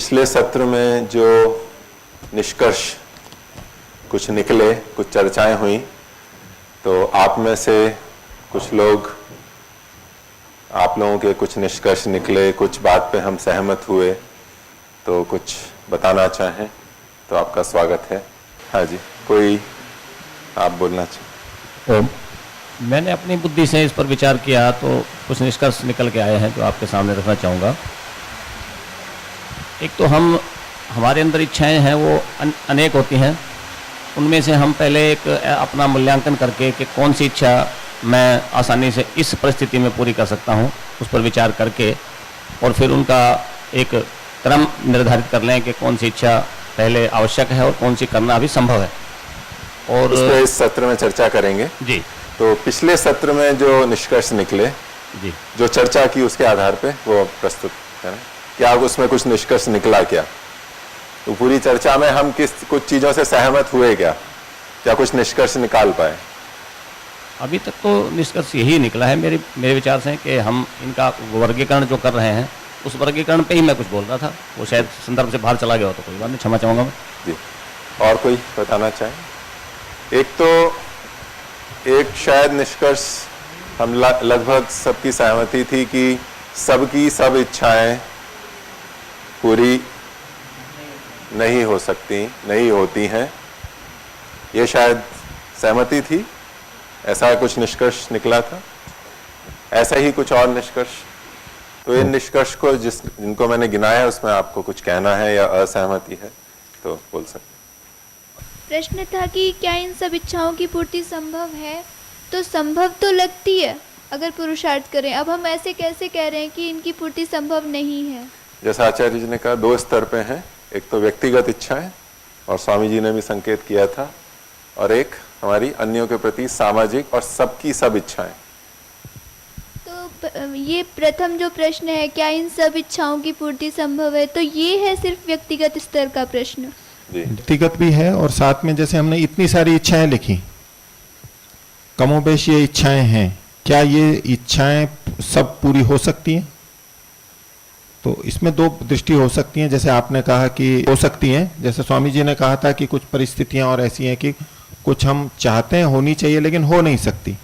पिछले सत्र में जो निष्कर्ष कुछ निकले, कुछ चर्चाएं हुई, तो आप में से कुछ लोग, आप लोगों के कुछ निष्कर्ष निकले, कुछ बात पे हम सहमत हुए, तो कुछ बताना चाहें तो आपका स्वागत है। हाँ जी, कोई आप बोलना चाहें? मैंने अपनी बुद्धि से इस पर विचार किया तो कुछ निष्कर्ष निकल के आए हैं जो आपके सामने रखना चाहूँगा। एक तो हमारे अंदर इच्छाएं हैं वो अनेक होती हैं, उनमें से हम पहले एक अपना मूल्यांकन करके कि कौन सी इच्छा मैं आसानी से इस परिस्थिति में पूरी कर सकता हूँ, उस पर विचार करके और फिर उनका एक क्रम निर्धारित कर लें कि कौन सी इच्छा पहले आवश्यक है और कौन सी करना अभी संभव है। और उस पर इस सत्र में चर्चा करेंगे जी। तो पिछले सत्र में जो निष्कर्ष निकले जी, जो चर्चा की उसके आधार पे वो प्रस्तुत करें। क्या उसमें कुछ निष्कर्ष निकला? क्या तो पूरी चर्चा में हम कुछ चीजों से सहमत हुए? क्या कुछ निष्कर्ष निकाल पाए? अभी तक तो निष्कर्ष यही निकला है मेरे विचार से कि हम इनका वर्गीकरण जो कर रहे हैं उस वर्गीकरण पे ही मैं कुछ बोल रहा था, वो शायद संदर्भ से बाहर चला गया हो तो कोई बात नहीं, क्षमा चाहूँगा मैं जी। और कोई बताना चाहें? एक शायद निष्कर्ष हम लगभग सबकी सहमति थी कि सबकी सब इच्छाएं पूरी नहीं हो सकती, नहीं होती हैं, ये शायद सहमति थी। ऐसा कुछ निष्कर्ष निकला था, ऐसा ही कुछ और निष्कर्ष। तो इन निष्कर्ष को जिनको मैंने गिनाया है उसमें आपको कुछ कहना है या असहमति है तो बोल सकते। प्रश्न था कि क्या इन सब इच्छाओं की पूर्ति संभव है? तो संभव तो लगती है अगर पुरुषार्थ करें। अब हम ऐसे कैसे कह रहे हैं कि इनकी पूर्ति संभव नहीं है? जैसा आचार्य जी ने कहा, दो स्तर पे हैं, एक तो व्यक्तिगत इच्छाएं और स्वामी जी ने भी संकेत किया था, और एक हमारी अन्यों के प्रति सामाजिक और सबकी सब इच्छाएं। तो ये प्रथम जो प्रश्न है, क्या इन सब इच्छाओं की पूर्ति संभव है, तो ये है सिर्फ व्यक्तिगत स्तर का प्रश्न। व्यक्तिगत भी है और साथ में जैसे हमने इतनी सारी इच्छाएं लिखी, कमोबेश ये इच्छाएं हैं, क्या ये इच्छाएं सब पूरी हो सकती हैं? तो इसमें दो दृष्टि हो सकती हैं। जैसे आपने कहा कि हो सकती हैं, जैसे स्वामी जी ने कहा था कि कुछ परिस्थितियां और ऐसी हैं कि कुछ हम चाहते हैं होनी चाहिए लेकिन हो नहीं सकती,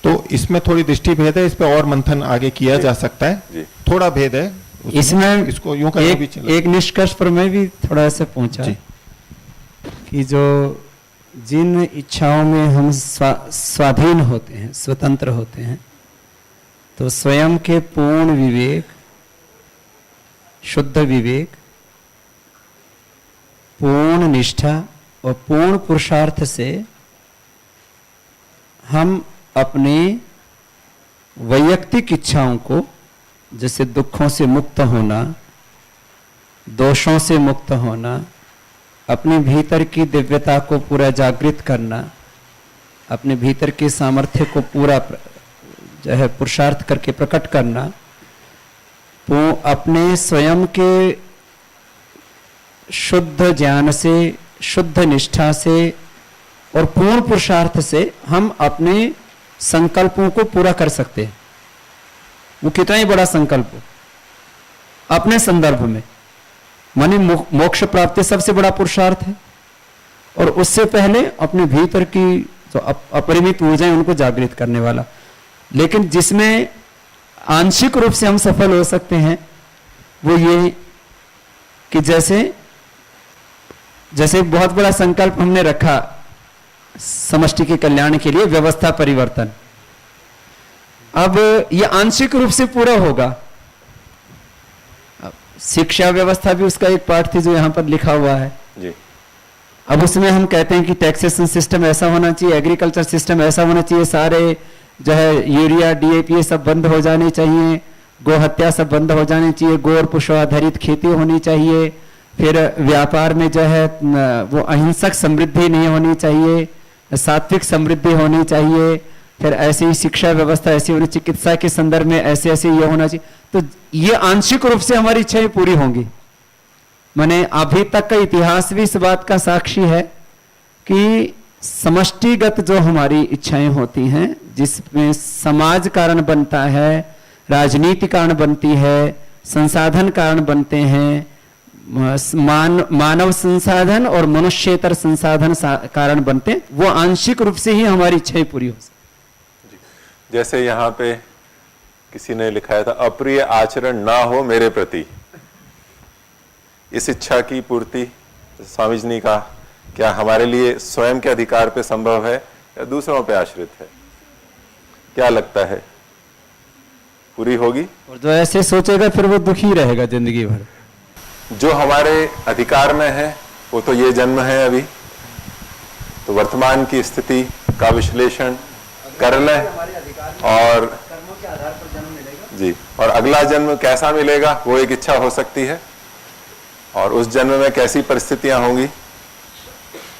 तो इसमें थोड़ी दृष्टि भेद है। इस पे और मंथन आगे किया जा सकता है, थोड़ा भेद है इसमें। इसको यूं एक निष्कर्ष पर मैं भी थोड़ा सा पहुंचा कि जो जिन इच्छाओं में हम स्वाधीन होते हैं, स्वतंत्र होते हैं, तो स्वयं के पूर्ण विवेक, शुद्ध विवेक, पूर्ण निष्ठा और पूर्ण पुरुषार्थ से हम अपने वैयक्तिक इच्छाओं को, जैसे दुखों से मुक्त होना, दोषों से मुक्त होना, अपने भीतर की दिव्यता को पूरा जागृत करना, अपने भीतर के सामर्थ्य को पूरा जो है पुरुषार्थ करके प्रकट करना, तो अपने स्वयं के शुद्ध ज्ञान से, शुद्ध निष्ठा से और पूर्ण पुरुषार्थ से हम अपने संकल्पों को पूरा कर सकते हैं। वो कितना ही बड़ा संकल्प हो अपने संदर्भ में, माने मोक्ष प्राप्ति सबसे बड़ा पुरुषार्थ है, और उससे पहले अपने भीतर की जो अपरिमित ऊर्जाएं उनको जागृत करने वाला। लेकिन जिसमें आंशिक रूप से हम सफल हो सकते हैं वो ये कि जैसे एक बहुत बड़ा संकल्प हमने रखा समष्टि के कल्याण के लिए, व्यवस्था परिवर्तन। अब ये आंशिक रूप से पूरा होगा। शिक्षा व्यवस्था भी उसका एक पार्ट थी जो यहाँ पर लिखा हुआ है जी। अब उसमें हम कहते हैं कि टैक्सेशन सिस्टम ऐसा होना चाहिए, एग्रीकल्चर सिस्टम ऐसा होना चाहिए, सारे जो है यूरिया, डीएपी सब बंद हो जाने चाहिए, गो हत्या सब बंद हो जानी चाहिए, गो और पशु आधारित खेती होनी चाहिए, फिर व्यापार में जो है वो अहिंसक समृद्धि नहीं होनी चाहिए, सात्विक समृद्धि होनी चाहिए, फिर ऐसी ही शिक्षा व्यवस्था ऐसी होनी, चिकित्सा के संदर्भ में ऐसे ऐसे ये होना चाहिए। तो ये आंशिक रूप से हमारी इच्छाएं पूरी होंगी। माने अभी तक का इतिहास भी इस बात का साक्षी है कि समष्टिगत जो हमारी इच्छाएं होती हैं, जिसमें समाज कारण बनता है, राजनीति कारण बनती है, संसाधन कारण बनते हैं, मानव संसाधन और मनुष्येतर संसाधन कारण बनते हैं, वो आंशिक रूप से ही हमारी इच्छाएं पूरी हो सकती। जैसे यहाँ पे किसी ने लिखाया था, अप्रिय आचरण ना हो मेरे प्रति, इस इच्छा की पूर्ति स्वामी जी ने कहा क्या हमारे लिए स्वयं के अधिकार पे संभव है या दूसरों पे आश्रित है? क्या लगता है, पूरी होगी? और जो ऐसे सोचेगा फिर वो दुखी रहेगा जिंदगी भर। जो हमारे अधिकार में है वो तो ये जन्म है अभी, तो वर्तमान की स्थिति का विश्लेषण कर लें और जी, और अगला जन्म कैसा मिलेगा वो एक इच्छा हो सकती है, और उस जन्म में कैसी परिस्थितियां होंगी,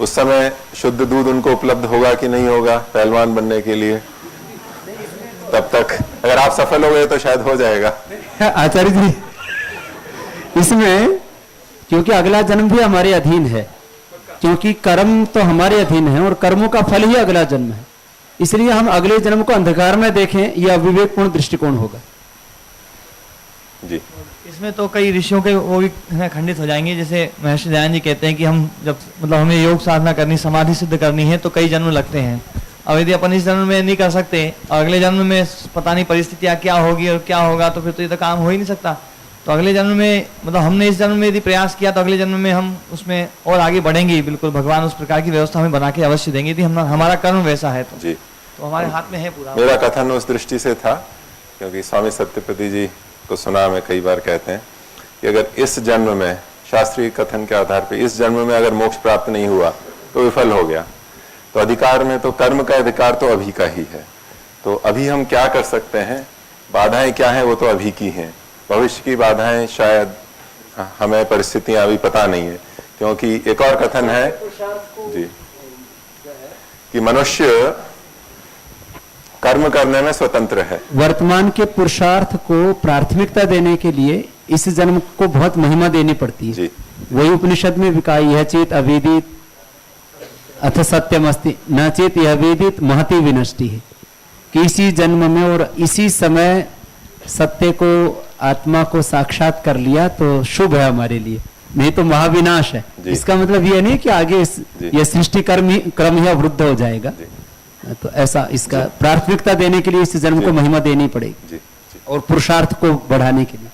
उस समय शुद्ध दूध उनको उपलब्ध होगा कि नहीं होगा पहलवान बनने के लिए, तब तक अगर आप सफल हो गए तो शायद हो जाएगा। आचार्य जी, इसमें क्योंकि अगला जन्म भी हमारे अधीन है, क्योंकि कर्म तो हमारे अधीन है और कर्मों का फल ही अगला जन्म है, इसलिए हम अगले जन्म को अंधकार में देखें यह अविवेकपूर्ण दृष्टिकोण होगा। जी, इसमें तो कई ऋषियों के वो भी खंडित हो जाएंगे। जैसे महर्षि दयानंद जी कहते हैं कि हम जब मतलब हमें योग साधना करनी, समाधि सिद्ध करनी है तो कई जन्म लगते हैं। अब यदि अपन इस जन्म में नहीं कर सकते, अगले जन्म में पता नहीं परिस्थितियाँ क्या होगी और क्या होगा, तो फिर तो ये तो काम हो ही नहीं सकता। तो अगले जन्म में मतलब हमने इस जन्म में यदि प्रयास किया तो अगले जन्म में हम उसमें और आगे बढ़ेंगे ही। बिल्कुल भगवान उस प्रकार की व्यवस्था हमें बना के अवश्य देंगे यदि हमारा कर्म वैसा है तो। जी, तो हमारे हाथ में है पूरा। मेरा कथन उस दृष्टि से था क्योंकि स्वामी सत्यपति जी को सुना मैं कई बार कहते हैं कि अगर इस जन्म में शास्त्रीय कथन के आधार पर इस जन्म में अगर मोक्ष प्राप्त नहीं हुआ तो विफल हो गया, तो अधिकार में तो कर्म का अधिकार तो अभी का ही है। तो अभी हम क्या कर सकते हैं, बाधाएं क्या हैं वो तो अभी की हैं, भविष्य की बाधाएं शायद हमें परिस्थितियां अभी पता नहीं है। क्योंकि एक और कथन है जी कि मनुष्य कर्म करने में स्वतंत्र है। वर्तमान के पुरुषार्थ को प्राथमिकता देने के लिए इस जन्म को बहुत महिमा देनी पड़ती है जी। वही उपनिषद में विकाई है, चेत अवेदित अथ सत्यम अस्ति न चेत यह वेदित महति विनष्टि है कि इसी जन्म में और इसी समय सत्य को, आत्मा को साक्षात कर लिया तो शुभ है हमारे लिए, नहीं तो महाविनाश है। इसका मतलब यह नहीं कि आगे यह सृष्टि क्रम ही अवरुद्ध हो जाएगा। तो ऐसा इसका प्राथमिकता देने के लिए इस जन्म को महिमा देनी पड़ेगी और पुरुषार्थ को बढ़ाने के लिए।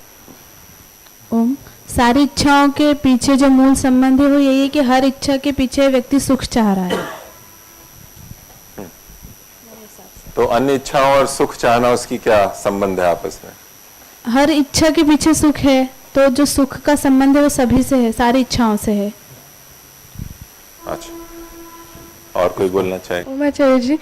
ओम, सारी इच्छाओं के पीछे जो मूल संबंध है वो यही है कि हर इच्छा के पीछे व्यक्ति सुख चाह रहा है। तो अन्य इच्छाओं और सुख चाहना उसकी क्या संबंध है आपस में? हर इच्छा के पीछे सुख है, तो जो सुख का संबंध है वो सभी से है, सारी इच्छाओं से है। अच्छा, और कोई बोलना चाहे? आचार्य जी,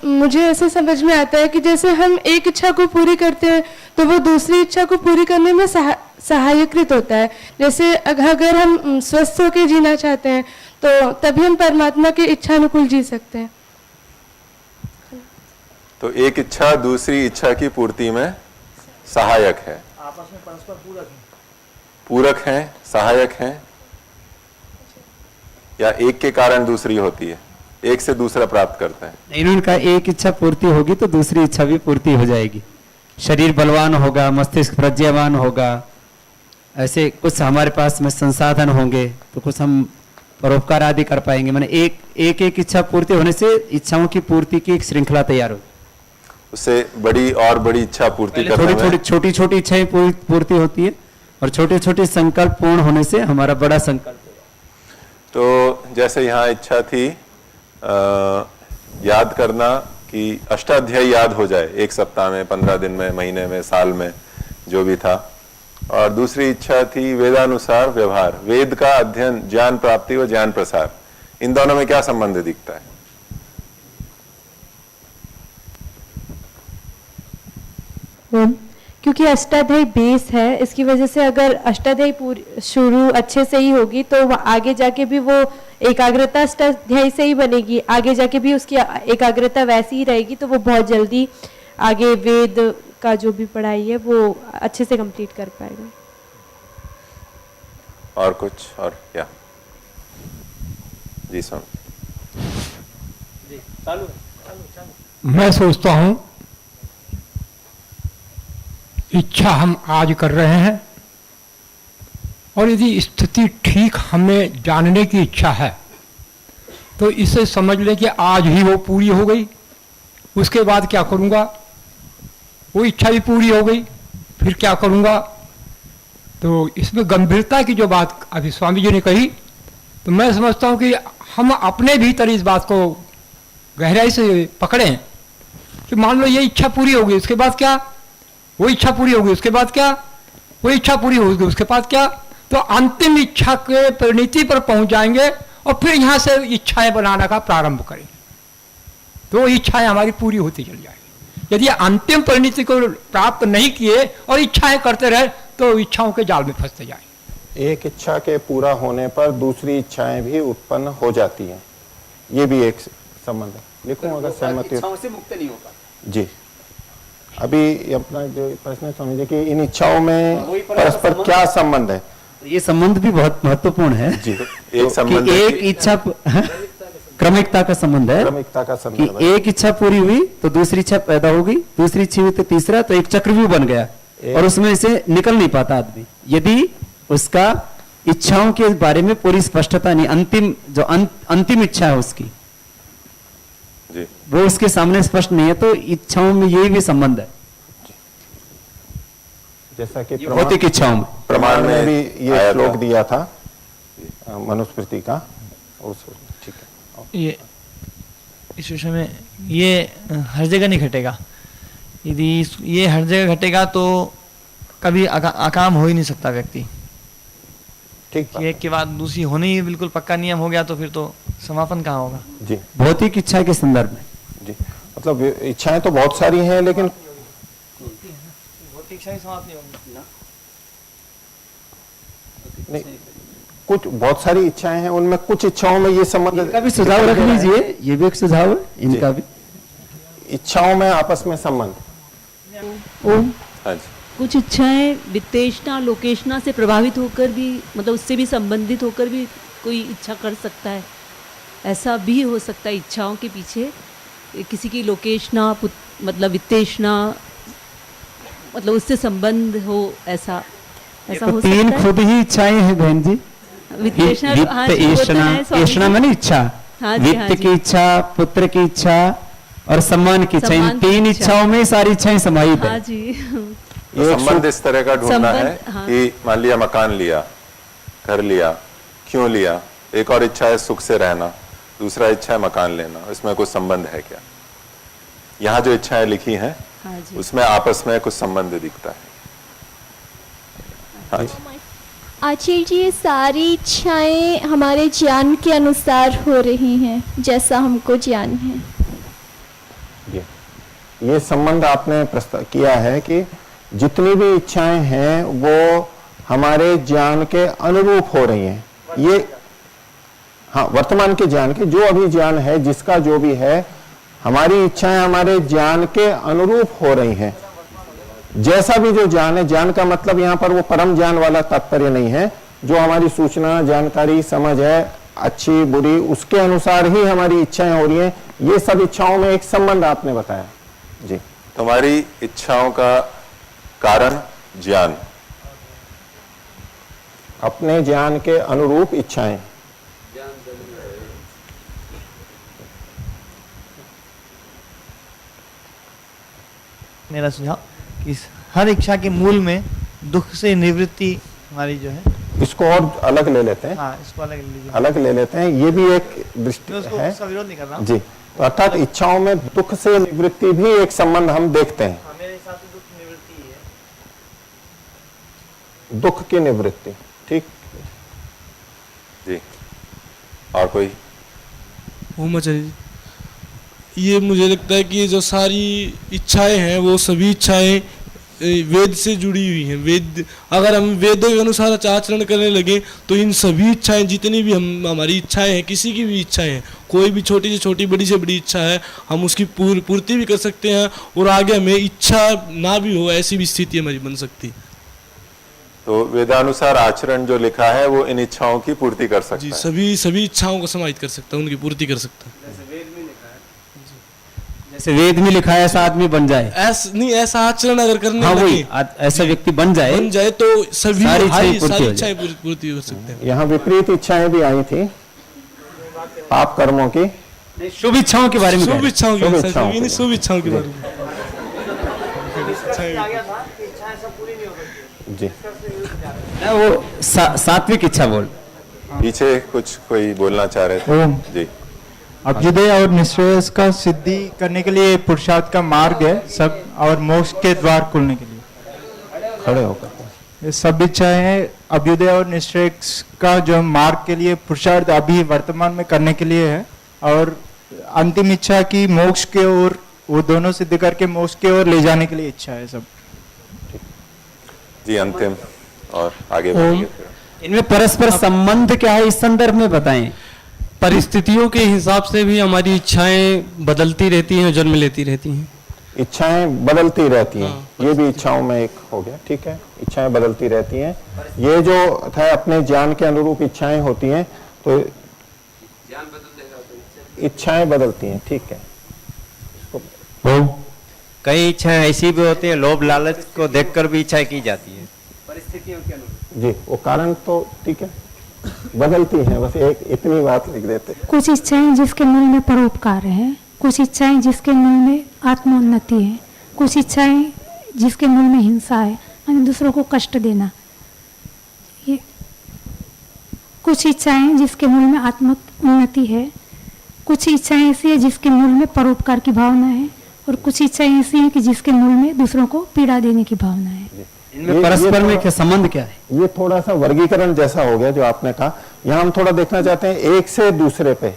मुझे ऐसे समझ में आता है कि जैसे हम एक इच्छा को पूरी करते हैं तो वो दूसरी इच्छा को पूरी करने में सहायकृत होता है। जैसे अगर हम स्वस्थ होकर जीना चाहते हैं तो तभी हम परमात्मा की इच्छा अनुकूल जी सकते हैं। तो एक इच्छा दूसरी इच्छा की पूर्ति में सहायक है, आपस में परस्पर पूरक हैं, सहायक हैं, या एक के कारण दूसरी होती है, एक से दूसरा प्राप्त करता है? नहीं, उनका एक इच्छा पूर्ति होगी तो दूसरी इच्छा भी पूर्ति हो जाएगी। शरीर बलवान होगा, मस्तिष्क प्रज्ञावान होगा, ऐसे कुछ हमारे पास में संसाधन होंगे तो कुछ हम परोपकार आदि कर पाएंगे। मैंने एक इच्छा पूर्ति होने से इच्छाओं की पूर्ति की एक श्रृंखला तैयार होगी। उससे बड़ी और बड़ी इच्छा पूर्ति करने में छोटी छोटी इच्छाएं पूर्ति होती है और छोटे छोटे संकल्प पूर्ण होने से हमारा बड़ा संकल्प। तो जैसे यहाँ इच्छा थी याद करना कि अष्टाध्यायी याद हो जाए एक सप्ताह में, 15 दिन में, महीने में, साल में, जो भी था। और दूसरी इच्छा थी वेदानुसार व्यवहार, वेद का अध्ययन, ज्ञान प्राप्ति व ज्ञान प्रसार। इन दोनों में क्या संबंध दिखता है? क्योंकि अष्टाध्यायी बेस है, इसकी वजह से अगर अष्टाध्यायी शुरू अच्छे से ही होगी तो आगे जाके भी वो एकाग्रता अष्टाध्यायी से ही बनेगी, आगे जाके भी उसकी एकाग्रता वैसी ही रहेगी, तो वो बहुत जल्दी आगे वेद का जो भी पढ़ाई है वो अच्छे से कंप्लीट कर पाएगा। और कुछ और क्या? जी सुन। मैं सोचता हूं इच्छा हम आज कर रहे हैं और यदि स्थिति ठीक हमें जानने की इच्छा है तो इसे समझ लें कि आज ही वो पूरी हो गई, उसके बाद क्या करूँगा, वो इच्छा भी पूरी हो गई, फिर क्या करूँगा। तो इसमें गंभीरता की जो बात अभी स्वामी जी ने कही, तो मैं समझता हूँ कि हम अपने भीतर इस बात को गहराई से पकड़ें कि मान लो ये इच्छा पूरी होगी, उसके बाद क्या, वो इच्छा पूरी होगी, उसके बाद क्या, वो इच्छा पूरी होगी, उसके बाद क्या। तो अंतिम इच्छा के परिणति पर पहुंच जाएंगे और फिर यहाँ से इच्छाएं बनाने का प्रारंभ करेंगे, तो इच्छाएं हमारी पूरी होती चली जाएगी। यदि अंतिम परिणति को प्राप्त नहीं किए और इच्छाएं करते रहे तो इच्छाओं के जाल में फंसते जाएंगे। एक इच्छा के पूरा होने पर दूसरी इच्छाएं भी उत्पन्न हो जाती हैं, ये भी एक संबंध है। लिखूं अगर सहमति इच्छाओं से मुक्त नहीं होगा जी। अभी अपना जो प्रश्न है स्वामी जी कि इन इच्छाओं में परस्पर क्या संबंध है, ये संबंध भी बहुत महत्वपूर्ण है जी। एक संबंध कि है एक इच्छा क्रमिकता का संबंध है, क्रमिकता का कि संबंध एक इच्छा पूरी हुई तो दूसरी इच्छा पैदा हो गई, दूसरी इच्छा हुई तो तीसरा, तो एक चक्रव्यूह बन गया और उसमें से निकल नहीं पाता आदमी यदि उसका इच्छाओं के बारे में पूरी स्पष्टता नहीं, अंतिम जो अंतिम इच्छा है उसकी जी। वो उसके सामने स्पष्ट नहीं है, तो इच्छाओं में ये भी संबंध है, जैसा कि भौतिक इच्छाओं में। प्रमाण में भी ये आया श्लोक था। दिया था मनुस्मृति का, ठीक है। ये इस विषय में ये हर जगह नहीं घटेगा। यदि ये हर जगह घटेगा तो कभी अकाम हो ही नहीं सकता व्यक्ति। ठीक बात। एक के बाद दूसरी होने ही बिल्कुल पक्का नियम हो गया तो फिर तो समापन कहाँ होगा। जी भौतिक इच्छा के संदर्भ में जी, मतलब इच्छाएं तो बहुत सारी हैं लेकिन भौतिक इच्छा ही समाप्त नहीं होगी। नहीं, कुछ बहुत सारी इच्छाएं हैं, उनमें कुछ इच्छाओं में ये संबंध इनका भी सुझाव रख लीजिए, ये भी एक सुझाव है इनका भी। इच्छाओं में आपस में संबंध। ओम, हाँ जी। कुछ इच्छाएं वित्तेषणा लोकेशना से प्रभावित होकर भी, मतलब उससे भी संबंधित होकर भी कोई इच्छा कर सकता है, ऐसा भी हो सकता है। इच्छाओं के पीछे किसी की लोकेशना मतलब वित्तेषणा, मतलब उससे संबंध हो, ऐसा हो सकता है। तीन खुद ही इच्छाएं हैं बहन जी, वित्तेषणा, हाँ वित्त जी, वो तो ईषणा, है स्वामी ईषणा जी। माने इच्छा, हाँ जी, हाँ वित्त जी। की इच्छा, पुत्र की इच्छा और सम्मान की इच्छा, इन सम्मान की तीन इच्छा। इच्छाओं में सारी इच्छाएं समाहित हाँ है। जी। तो संबंध इस तरह का ढूंढना है संबंध, हाँ। कि मान लिया मकान लिया, घर लिया, क्यों लिया, एक और इच्छा है सुख से रहना, दूसरा इच्छा है मकान लेना, इसमें कुछ संबंध है क्या। यहाँ जो इच्छाएं लिखी हैं हाँ जी। उसमें आपस में कुछ संबंध दिखता है। हाँ जी। आचार्य जी, ये सारी इच्छाएं हमारे ज्ञान के अनुसार हो रही हैं, जैसा हमको ज्ञान है। ये संबंध आपने प्रस्ताव किया है कि जितनी भी इच्छाएं हैं वो हमारे ज्ञान के अनुरूप हो रही हैं। ये हाँ, वर्तमान के ज्ञान के, जो अभी ज्ञान है जिसका जो भी है, हमारी इच्छाएं हमारे ज्ञान के अनुरूप हो रही हैं। जैसा भी जो ज्ञान है, ज्ञान का मतलब यहाँ पर वो परम ज्ञान वाला तात्पर्य नहीं है, जो हमारी सूचना, जानकारी, समझ है अच्छी बुरी, उसके अनुसार ही हमारी इच्छाएं हो रही हैं। ये सब इच्छाओं में एक संबंध आपने बताया जी। तुम्हारी इच्छाओं का कारण ज्ञान, अपने ज्ञान के अनुरूप इच्छाएं। मेरा सुझाव कि हर इच्छा के मूल में दुख से निवृत्ति हमारी जो है, इसको और अलग ले लेते हैं, हाँ इसको अलग ले लीजिए। अलग ले लेते हैं, ये भी एक दृष्टि मैं उसको है उसका विरोध नहीं कर रहा हूँ। जी। तो अर्थात इच्छाओं में दुख से निवृत्ति भी एक संबंध हम देखते हैं। हाँ, मेरे हिसाब से दुख की निवृत्ति ही है। दुख की निवृत्ति, ठीक जी। और कोई? आचार्य, ये मुझे लगता है कि जो सारी इच्छाएं हैं वो सभी इच्छाएं वेद से जुड़ी हुई हैं। वेद, अगर हम वेदों के अनुसार आचरण करने लगे तो इन सभी इच्छाएं, जितनी भी हमारी इच्छाएं हैं, किसी की भी इच्छाएं हैं, कोई भी छोटी से छोटी, बड़ी से बड़ी इच्छा है, हम उसकी पूर्ति भी कर सकते हैं और आगे हमें इच्छा ना भी हो ऐसी भी स्थिति हमारी बन सकती है। तो वेदानुसार आचरण जो लिखा है वो इन इच्छाओं की पूर्ति कर सकता जी, है। सभी इच्छाओं को समाहित कर सकता है, उनकी पूर्ति कर सकता है। जैसे वेद में लिखा है ऐसा आदमी बन जाए, ऐसा आचरण अगर करने हाँ लगे, वही ऐसा व्यक्ति बन जाए तो सभी सारी सारी इच्छाएं इच्छाएं पूर्ति हो सकते हैं। यहाँ विपरीत इच्छाएं भी आई थी पाप कर्मों की, शुभ इच्छाओं के बारे में, शुभ इच्छाओं शुभ की, इच्छाओं नहीं शुभ इच्छाओं के बारे में जी। वो सात्विक इच्छा बोल। पीछे कुछ कोई बोलना चाह रहे थे ओम। जी। अभ्युदय और निश्रेयस का सिद्धि करने के लिए पुरुषार्थ का मार्ग है सब, और मोक्ष के द्वार खुलने के लिए खड़े होकर ये सब इच्छाएं हैं। अभ्युदय और निश्रेयस का जो मार्ग के लिए पुरुषार्थ अभी वर्तमान में करने के लिए है, और अंतिम इच्छा की मोक्ष के ओर, वो दोनों सिद्ध करके मोक्ष के ओर ले जाने के लिए इच्छा है सब जी। अंतिम और आगे बढ़ेंगे। इनमें परस्पर संबंध क्या है इस संदर्भ में बताएं। परिस्थितियों के हिसाब से भी हमारी इच्छाएं बदलती रहती हैं, जन्म लेती रहती हैं। इच्छाएं बदलती रहती हैं, ये भी इच्छाओं में एक हो गया, ठीक है। इच्छाएं बदलती रहती हैं, ये जो था अपने ज्ञान के अनुरूप इच्छाएं होती हैं, तो इच्छाएं बदलती हैं, ठीक है। कई इच्छाएं ऐसी भी होती हैं, लोभ लालच को देखकर भी इच्छाएं की जाती है परिस्थितियों के अनुरूप जी। वो कारण तो ठीक है, बदलती हैं, बस एक इतनी बात लिख देते। कुछ इच्छाएं जिसके मूल में परोपकार है, कुछ इच्छाएं जिसके मूल में आत्मोन्नति है, कुछ इच्छाएं जिसके मूल में हिंसा है, यानी दूसरों को कष्ट देना। ये कुछ इच्छाएं जिसके मूल में आत्मोन्नति है, कुछ इच्छाएं ऐसी है जिसके मूल में परोपकार की भावना है, और कुछ इच्छाएं ऐसी हैं कि जिसके मूल में दूसरों को पीड़ा देने की भावना है। इनमें परस्पर में क्या संबंध क्या है? ये थोड़ा सा वर्गीकरण जैसा हो गया जो आपने कहा। यहाँ हम थोड़ा देखना चाहते हैं एक से दूसरे पे।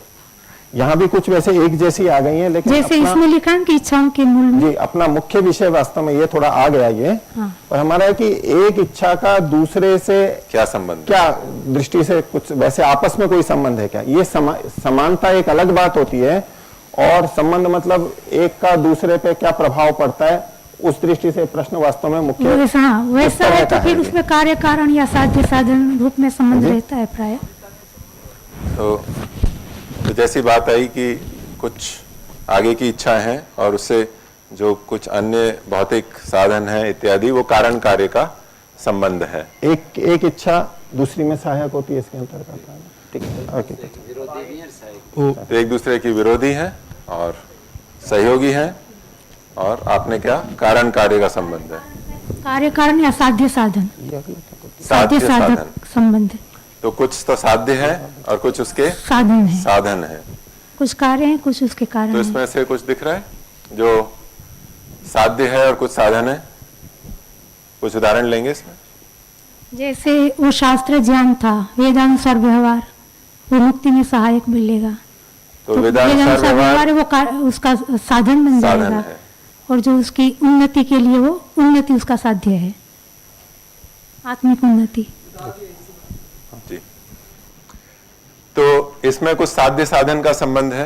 यहाँ भी कुछ वैसे एक जैसी आ गई हैं, लेकिन जैसे इसमें लिखा है कि इच्छाओं के मूल में जी अपना मुख्य विषय वास्तव में ये थोड़ा आ गया ये। हाँ। और हमारा है कि एक इच्छा का दूसरे से क्या संबंध, क्या दृष्टि से कुछ वैसे आपस में कोई संबंध है क्या? ये समानता एक अलग बात होती है, और संबंध मतलब एक का दूसरे पे क्या प्रभाव पड़ता है, उस दृष्टि से प्रश्न वास्तव में मुख्य वैसा है। तो फिर उसमें कार्य कारण या साध्य साधन रूप में संबंध रहता है प्राय। तो जैसी बात आई कि कुछ आगे की इच्छाएं हैं और उससे जो कुछ अन्य भौतिक साधन है इत्यादि, वो कारण कार्य का संबंध है। एक इच्छा दूसरी में सहायक होती है इसके अंतर्गत, ठीक है। तो एक दूसरे की विरोधी है और सहयोगी है, और आपने क्या कारण कार्य का संबंध है, कार्य कारण या साध्य साधन, साध्य साधक संबंध। तो कुछ तो साध्य है और कुछ उसके साधन है। कुछ कार्य है, कुछ उसके कारण। तो इसमें से कुछ दिख रहा है जो साध्य है और कुछ साधन है? कुछ उदाहरण लेंगे इसमें। जैसे वो शास्त्र ज्ञान था, वेदानुसार व्यवहार, वो मुक्ति में सहायक मिलेगा। तो वेदानुसार व्यवहार वो उसका साधन बन जाएगा, और जो उसकी उन्नति के लिए वो उन्नति उसका साध्य है, आत्मिक उन्नति। जी। तो इसमें कुछ साध्य साधन का संबंध है,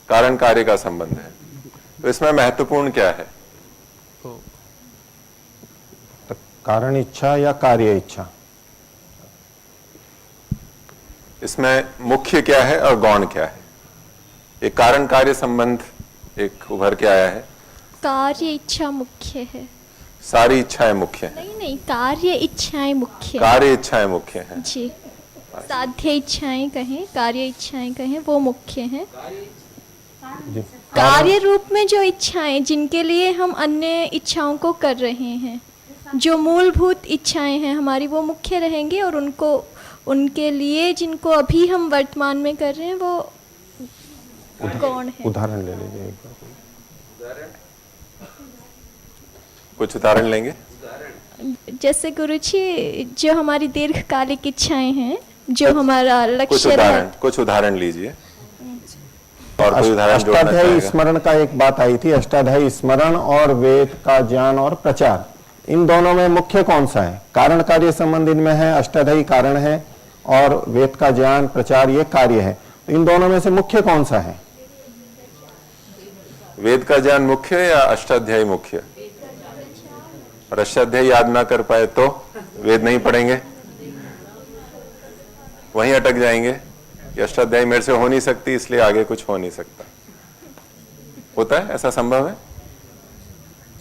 कारण कार्य का संबंध है। तो इसमें महत्वपूर्ण क्या है? तो कारण इच्छा या कार्य इच्छा, इसमें मुख्य क्या है और गौण क्या है? एक कारण कार्य संबंध एक उभर के आया है। कार्य इच्छा मुख्य है, सारी इच्छाएं मुख्य हैं। नहीं, कार्य इच्छाएं मुख्य, कार्य इच्छाएं मुख्य हैं जी। साध्य इच्छाएं कहें, कार्य इच्छाएं कहें, वो मुख्य हैं। कार्य रूप में जो इच्छाएं जिनके लिए हम अन्य इच्छाओं को कर रहे हैं, जो मूलभूत इच्छाएं हैं हमारी, वो मुख्य रहेंगे, और उनके लिए जिनको अभी हम वर्तमान में कर रहे हैं वो गौण है। उदाहरण ले लीजिए। कुछ उदाहरण लेंगे। जैसे गुरुजी, जो हमारी दीर्घकालिक इच्छाएं हैं, जो हमारा लक्ष्य है, कुछ उदाहरण लीजिए। और कोई उदाहरण जोड़ना अष्टाध्यायी चाहेगा? स्मरण का एक बात आई थी। अष्टाध्यायी स्मरण और वेद का ज्ञान और प्रचार, इन दोनों में मुख्य कौन सा है? कारण कार्य संबंध इनमें है, अष्टाध्यायी कारण है और वेद का ज्ञान प्रचार ये कार्य है। तो इन दोनों में से मुख्य कौन सा है? वेद का ज्ञान मुख्य या अष्टाध्यायी मुख्य? और अष्टाध्यायी याद ना कर पाए तो वेद नहीं पढ़ेंगे, वहीं अटक जाएंगे कि अष्टाध्यायी मेरे से हो नहीं सकती, इसलिए आगे कुछ हो नहीं सकता। होता है, ऐसा संभव है?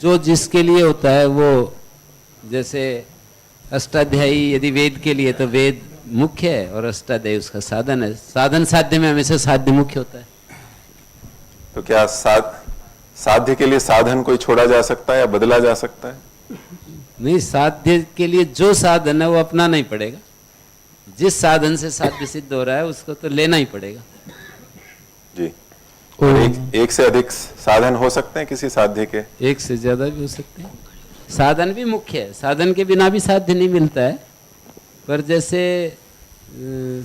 जो जिसके लिए होता है वो, जैसे अष्टाध्यायी यदि वेद के लिए तो वेद मुख्य है और अष्टाध्यायी उसका साधन है। साधन साध्य में हमेशा साध्य मुख्य होता है। तो क्या साध्य के लिए साधन कोई छोड़ा जा सकता है या बदला जा सकता है? नहीं, साध्य के लिए जो साधन है वो अपनाना ही पड़ेगा। जिस साधन से साध्य सिद्ध हो रहा है उसको तो लेना ही पड़ेगा जी। और एक से अधिक साधन हो सकते हैं किसी साध्य के? एक से ज्यादा भी हो सकते हैं। साधन भी मुख्य है, साधन के बिना भी साध्य नहीं मिलता है। पर जैसे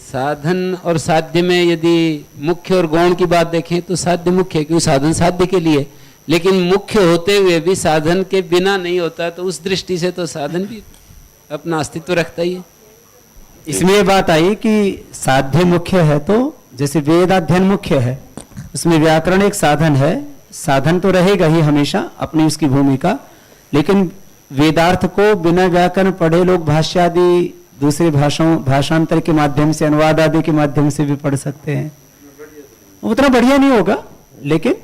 साधन और साध्य में यदि मुख्य और गौण की बात देखें तो साध्य मुख्य है, क्योंकि साधन साध्य के लिए, लेकिन मुख्य होते हुए भी साधन के बिना नहीं होता, तो उस दृष्टि से तो साधन भी अपना अस्तित्व रखता ही है। इसमें ये बात आई कि साध्य मुख्य है, तो जैसे वेद अध्ययन मुख्य है, उसमें व्याकरण एक साधन है, साधन तो रहेगा ही हमेशा अपनी उसकी भूमिका, लेकिन वेदार्थ को बिना व्याकरण पढ़े लोग भाष्य आदि दूसरे भाषांतर के माध्यम से, अनुवाद आदि के माध्यम से भी पढ़ सकते हैं। उतना बढ़िया नहीं होगा, लेकिन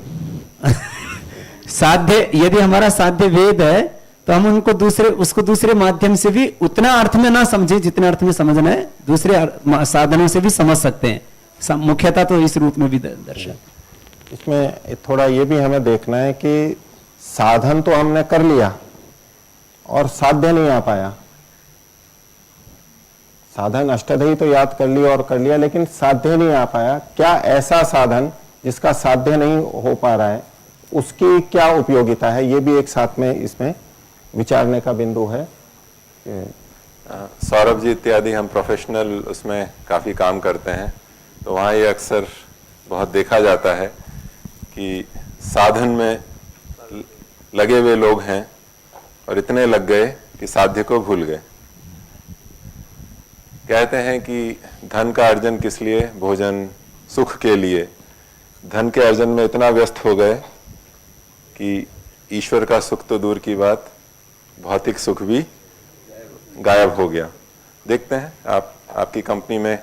साध्य, यदि हमारा साध्य वेद है तो हम उनको उसको दूसरे माध्यम से भी उतना अर्थ में ना समझे जितने अर्थ में समझना है, दूसरे साधनों से भी समझ सकते हैं। मुख्यता तो इस रूप में भी दर्शाती। इसमें थोड़ा ये भी हमें देखना है कि साधन तो हमने कर लिया और साध्य नहीं आ पाया। साधन अष्टाध्यायी तो याद कर लिया और कर लिया, लेकिन साध्य नहीं आ पाया। क्या ऐसा साधन जिसका साध्य नहीं हो पा रहा है, उसकी क्या उपयोगिता है, ये भी एक साथ में इसमें विचारने का बिंदु है। सौरभ जी इत्यादि हम प्रोफेशनल उसमें काफ़ी काम करते हैं, तो वहाँ ये अक्सर बहुत देखा जाता है कि साधन में लगे हुए लोग हैं और इतने लग गए कि साध्य को भूल गए। कहते हैं कि धन का अर्जन किस लिए? भोजन सुख के लिए। धन के अर्जन में इतना व्यस्त हो गए कि ईश्वर का सुख तो दूर की बात, भौतिक सुख भी गायब हो गया। देखते हैं आपकी कंपनी में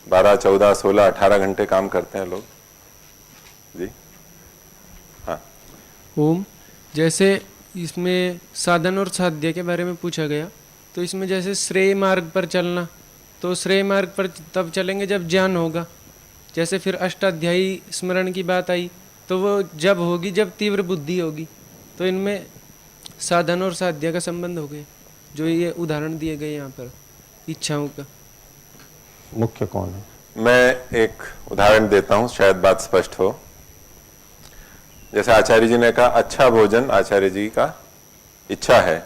12, 14, 16, 18 घंटे काम करते हैं लोग जी। हाँ ओम, जैसे इसमें साधन और साध्य के बारे में पूछा गया, तो इसमें जैसे श्रेय मार्ग पर चलना, तो श्रेय मार्ग पर तब चलेंगे जब ज्ञान होगा। जैसे फिर अष्टाध्यायी स्मरण की बात आई, तो वो जब होगी जब तीव्र बुद्धि होगी। तो इनमें साधन और साध्य का संबंध हो गया, जो ये उदाहरण दिए गए यहाँ पर इच्छाओं का। मुख्य कौन है? मैं एक उदाहरण देता हूँ, शायद बात स्पष्ट हो। जैसे आचार्य जी ने कहा, अच्छा भोजन आचार्य जी का इच्छा है,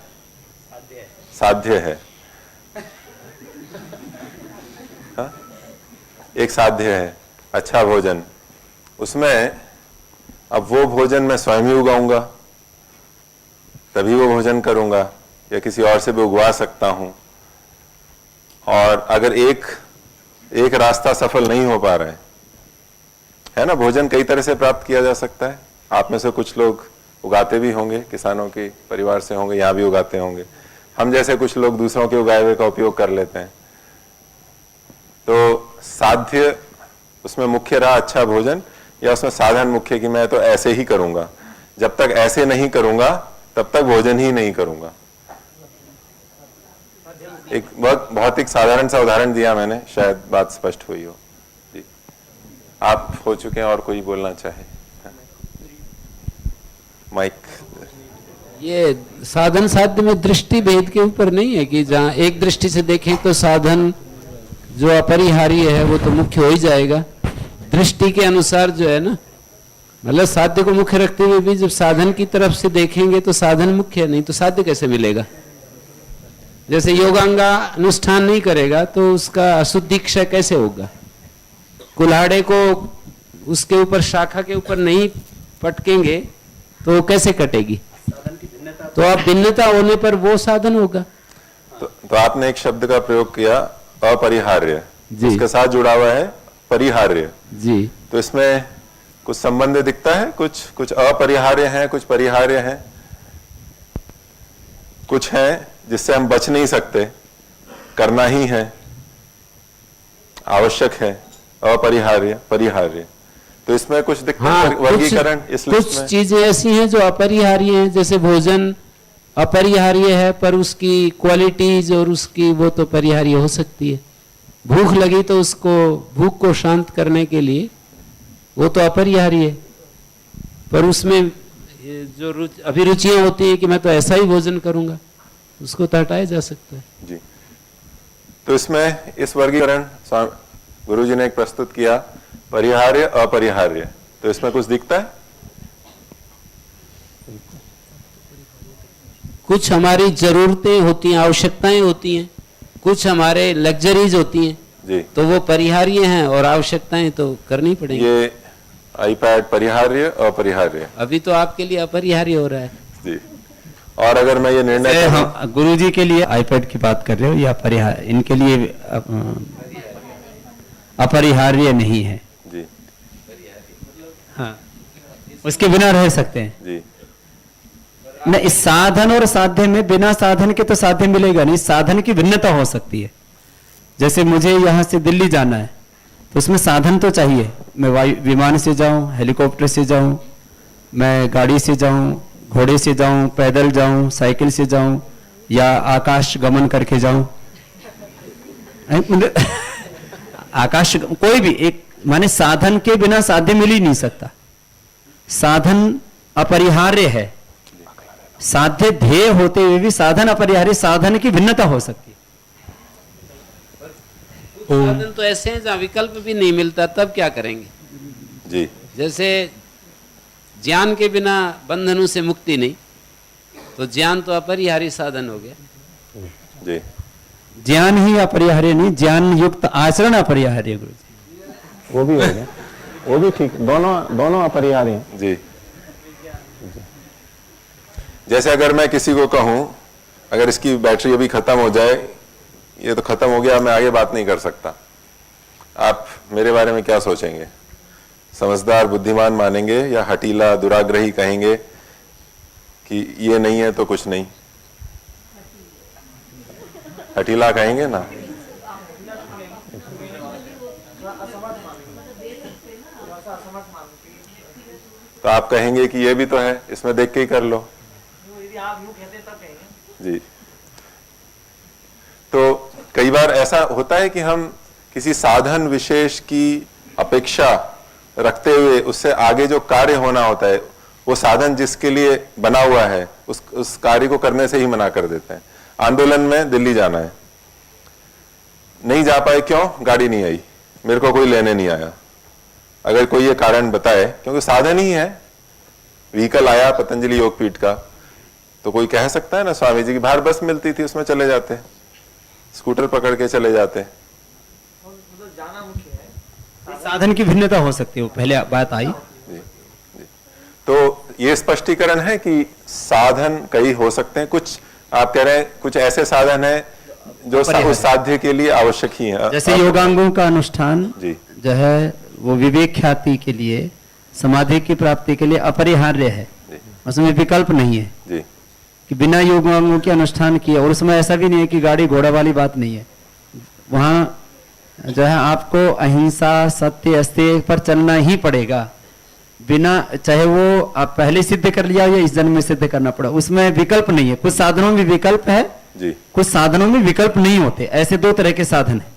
साध्य है। हाँ? एक साध्य है अच्छा भोजन, उसमें अब वो भोजन मैं स्वयं ही उगाऊंगा तभी वो भोजन करूंगा, या किसी और से भी उगवा सकता हूं। और अगर एक रास्ता सफल नहीं हो पा रहा है ना, भोजन कई तरह से प्राप्त किया जा सकता है। आप में से कुछ लोग उगाते भी होंगे, किसानों के परिवार से होंगे, यहाँ भी उगाते होंगे। हम जैसे कुछ लोग दूसरों के उगाए हुए का उपयोग कर लेते हैं। तो साध्य उसमें मुख्य रहा अच्छा भोजन, या उसमें साधन मुख्य कि मैं तो ऐसे ही करूंगा, जब तक ऐसे नहीं करूंगा तब तक भोजन ही नहीं करूंगा। एक बहुत एक साधारण सा उदाहरण दिया मैंने, शायद बात स्पष्ट हुई हो जी। आप हो चुके हैं, और कोई बोलना चाहे? माइक। ये साधन साध्य में दृष्टि भेद के ऊपर नहीं है कि जहाँ एक दृष्टि से देखें तो साधन जो अपरिहार्य है वो तो मुख्य हो ही जाएगा। दृष्टि के अनुसार जो है ना, मतलब साध्य को मुख्य रखते हुए भी जब साधन की तरफ से देखेंगे तो साधन मुख्य है, नहीं तो साध्य कैसे मिलेगा। जैसे योगांगा अनुष्ठान नहीं करेगा तो उसका अशुद्धि क्षय कैसे होगा। कुल्हाड़े को उसके ऊपर शाखा के ऊपर नहीं पटकेंगे तो कैसे कटेगी। तो आप भिन्नता होने पर वो साधन होगा। तो आपने एक शब्द का प्रयोग किया अपरिहार्य, इसके साथ जुड़ा हुआ है परिहार्य जी। तो इसमें कुछ संबंध दिखता है, कुछ अपरिहार्य हैं, कुछ परिहार्य हैं, कुछ हैं जिससे हम बच नहीं सकते, करना ही है, आवश्यक है, अपरिहार्य परिहार्य। तो इसमें कुछ दिक्कत हाँ, वर्गीकरण इस लिस्ट कुछ में? चीजें ऐसी हैं जो अपरिहार्य हैं, जैसे भोजन अपरिहार्य है पर उसकी क्वालिटीज और उसकी वो तो परिहार्य हो सकती है। भूख लगी तो उसको भूख को शांत करने के लिए वो तो अपरिहार्य है, पर उसमें जो अभिरुचियां होती हैं कि मैं तो ऐसा ही भोजन करूंगा, उसको तो हटाया जा सकता है। जी, तो इसमें इस वर्गीकरण गुरुजी ने एक प्रस्तुत किया, परिहार्य अपरिहार्य, तो इसमें कुछ दिखता है? कुछ हमारी जरूरतें होती हैं, आवश्यकताएं होती हैं, कुछ हमारे लग्जरीज होती हैं जी, तो वो परिहार्य हैं और आवश्यकताएं तो करनी पड़ेगी। ये आईपैड परिहार्य अपरिहार्य? अभी तो आपके लिए अपरिहार्य हो रहा है जी। और अगर मैं ये निर्णय हम गुरुजी के लिए आईपैड की बात कर रहे हो या अपरिहार्य, इनके लिए अपरिहार्य नहीं है जी, हाँ, उसके बिना रह सकते हैं जी। न इस साधन और साध्य में, बिना साधन के तो साध्य मिलेगा नहीं, साधन की भिन्नता हो सकती है। जैसे मुझे यहाँ से दिल्ली जाना है तो उसमें साधन तो चाहिए, मैं विमान से जाऊं, हेलीकॉप्टर से जाऊं, मैं गाड़ी से जाऊं, घोड़े से जाऊं, पैदल जाऊं, साइकिल से जाऊं या आकाश गमन करके जाऊं, आकाश कोई भी एक, माने साधन के बिना साध्य मिल ही नहीं सकता। साधन अपरिहार्य है, साध्य ध्येय होते हुए भी साधन अपरिहार्य, साधन की भिन्नता हो सकती है। साधन तो ऐसे हैं जहाँ विकल्प भी नहीं मिलता, तब क्या करेंगे? जी, जैसे ज्ञान के बिना बंधनों से मुक्ति नहीं, तो ज्ञान तो अपरिहार्य साधन हो गया। जी, ज्ञान ही अपरिहार्य नहीं, ज्ञान युक्त आचरण अपरिहार्य गुरु जी। वो भी हो गया, वो भी ठीक, दोनों अपरिहार्य हैं। जी। जैसे अगर मैं किसी को कहूं, अगर इसकी बैटरी अभी खत्म हो जाए, ये तो खत्म हो गया, मैं आगे बात नहीं कर सकता, आप मेरे बारे में क्या सोचेंगे? समझदार बुद्धिमान मानेंगे या हठीला दुराग्रही कहेंगे कि ये नहीं है तो कुछ नहीं? हठीला कहेंगे ना? तो आप कहेंगे कि ये भी तो है, इसमें देख के ही कर लो। जी। तो कई बार ऐसा होता है कि हम किसी साधन विशेष की अपेक्षा रखते हुए उससे आगे जो कार्य होना होता है, वो साधन जिसके लिए बना हुआ है उस कार्य को करने से ही मना कर देते हैं। आंदोलन में दिल्ली जाना है, नहीं जा पाए, क्यों? गाड़ी नहीं आई, मेरे को कोई लेने नहीं आया। अगर कोई ये कारण बताए, क्योंकि साधन ही है, व्हीकल आया पतंजलि योगपीठ का, तो कोई कह सकता है ना, स्वामी जी की बाहर बस मिलती थी उसमें चले जाते, स्कूटर पकड़ के चले जाते। साधन की भिन्नता हो सकती है, पहले बात आई। जी, जी। तो ये स्पष्टीकरण है कि साधन कई हो सकते हैं, कुछ आप कह रहे हैं कुछ ऐसे साधन है जो उस साध्य के लिए आवश्यक ही है। जैसे योगांगों का अनुष्ठान जी, जो है वो विवेक ख्याति के लिए, समाधि की प्राप्ति के लिए अपरिहार्य है, उसमें विकल्प नहीं है जी, कि बिना योगांगों के अनुष्ठान किए। और उसमें ऐसा भी नहीं है कि गाड़ी घोड़ा वाली बात नहीं है, वहां जो है आपको अहिंसा सत्य अस्तेय पर चलना ही पड़ेगा, बिना, चाहे वो आप पहले सिद्ध कर लिया या इस जन्म में सिद्ध करना पड़ा, उसमें विकल्प नहीं है। कुछ साधनों में विकल्प है जी, कुछ साधनों में विकल्प नहीं होते। ऐसे दो तरह के साधन है।